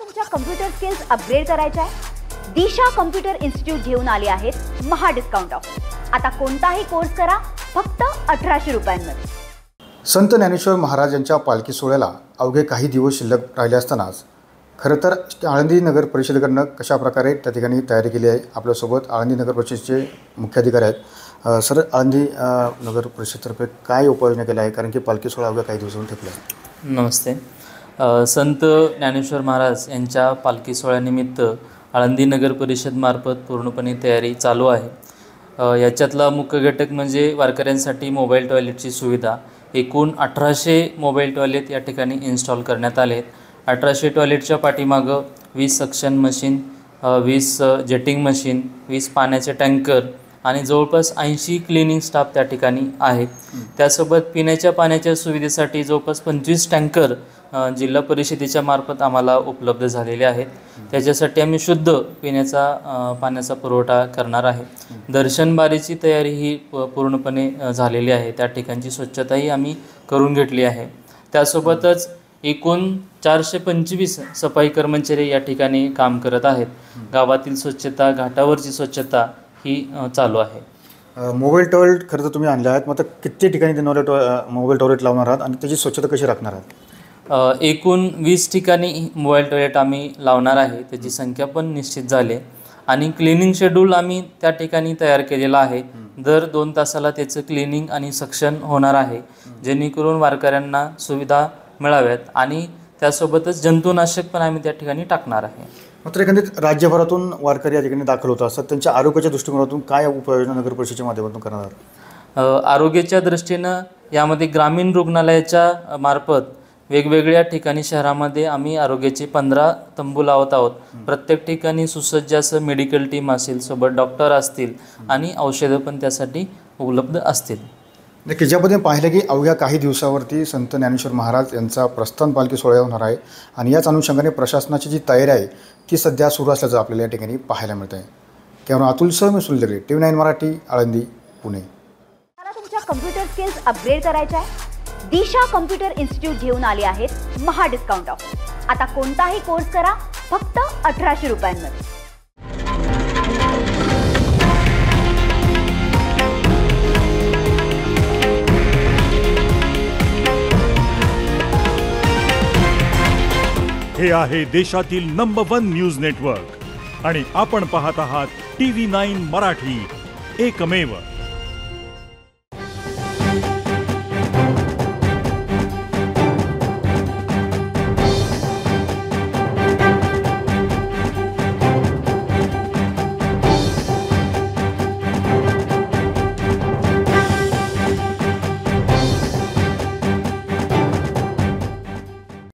तुमच्या computer skills upgrade करायच्या आहे? दिशा कम्प्युटर इन्स्टिट्यूट घेऊन आले आहेत महा डिस्काउंट ऑफर। आता कोणताही कोर्स करा फक्त 1800 रुपयांमध्ये। संत ज्ञानेश्वर महाराज यांच्या पालखी सोहळ्याला अवघे काही दिवस शिल्लक राहिले असतानाच खरं तर आळंदी नगर परिषदेकडनं कशा प्रकारे त्या ठिकाणी तयारी केली आहे। आपल्यासोबत आळंदी नगर परिषदेचे मुख्याधिकारी आहेत। सर, आळंदी नगर परिषदेतर्फे काय उपाययोजना केल्या आहे, कारण की पालखी सोहळा अवघ्या काही दिवसांनी ठेपला आहे? नमस्ते। संत ज्ञानेश्वर महाराज यांच्या पालखी सोहळ्यानिमित्त आळंदी नगर परिषदमार्फत पूर्णपणे तयारी चालू आहे। याच्यातला मुख्य घटक म्हणजे वारकऱ्यांसाठी मोबाईल टॉयलेटची सुविधा। एकूण 1800 मोबाईल टॉयलेट या ठिकाणी इन्स्टॉल करण्यात आले आहेत। 1800 टॉयलेटच्या पाठीमागं 20 सक्शन मशीन, 20 जेटिंग मशीन, 20 पाण्याचे टँकर आणि जवळपास 80 क्लिनिंग स्टाफ त्या ठिकाणी आहेत। त्यासोबत पिण्याच्या पाण्याच्या सुविधेसाठी जवळपास 25 टँकर जिल्हा परिषदेच्या मार्फत आम्हाला उपलब्ध झालेले आहेत। त्याच्यासाठी आम्ही शुद्ध पिण्याचा पाण्याचा पुरवठा करणार आहे। दर्शन बारीची तयारी ही पूर्णपणे झालेली आहे। त्या ठिकाणची स्वच्छताही आम्ही करून घेतली आहे। त्यासोबतच एकूण 425 सफाई कर्मचारी या ठिकाणी काम करत आहेत। गावातील स्वच्छता, घाटावरची स्वच्छता ही चालू आहे। मोबाईल टॉयलेट खरं तर तुम्ही आणले आहेत, मग किती ठिकाणी मोबाईल टॉयलेट लावणार आहात आणि त्याची स्वच्छता कशी राखणार आहात? एकूण 20 ठिकाणी मोबाईल टॉयलेट आम्ही लावणार आहे। त्याची संख्या पण निश्चित झाली आणि क्लिनिंग शेड्यूल आम्ही त्या ठिकाणी तयार केलेला आहे। दर 2 तासाला त्याचं क्लिनिंग आणि सक्शन होणार आहे, जेणेकरून वारकऱ्यांना सुविधा मिळाव्यात आणि त्यासोबतच जंतुनाशक पण आम्ही त्या ठिकाणी टाकणार आहे। मात्र एकंदरीत राज्यभरातून वारकरी या ठिकाणी दाखल होत असतात, त्यांच्या आरोग्याच्या दृष्टिकोनातून काय उपाययोजना नगर परिषदेच्या माध्यमातून करणार? आरोग्याच्या दृष्टीनं यामध्ये ग्रामीण रुग्णालयाच्या मार्फत वेगवेगळ्या ठिकाणी शहरामध्ये आम्ही आरोग्याचे 15 तंबू लावत आहोत। प्रत्येक ठिकाणी सुसज्ज असं मेडिकल टीम असेल, सोबत डॉक्टर असतील आणि औषधं पण त्यासाठी उपलब्ध असतील। नक्की ज्यामध्ये पाहिलं की अवघ्या काही दिवसावरती संत ज्ञानेश्वर महाराज यांचा प्रस्थान पालखी सोहळा होणार आहे आणि याच अनुषंगाने प्रशासनाची जी तयारी आहे ती सध्या सुरू असल्याचं आपल्याला या ठिकाणी पाहायला मिळतं आहे। कॅमेरा अतुलसह मी सुनील दगडे, TV9 मराठी, आळंदी, पुणे। मला तुमच्या कम्प्युटर स्किल्स अपग्रेड करायच्या आहे? दिशा कम्प्युटर इन्स्टिट्यूट घेऊन आले आहेत महा डिस्काउंट ऑफर। आता कोणताही कोर्स करा फक्त 1800 रुपयांमध्ये। हे आहे देशातील नंबर 1 न्यूज नेटवर्क आणि आपण पाहत आहात TV9 मराठी, एकमेव।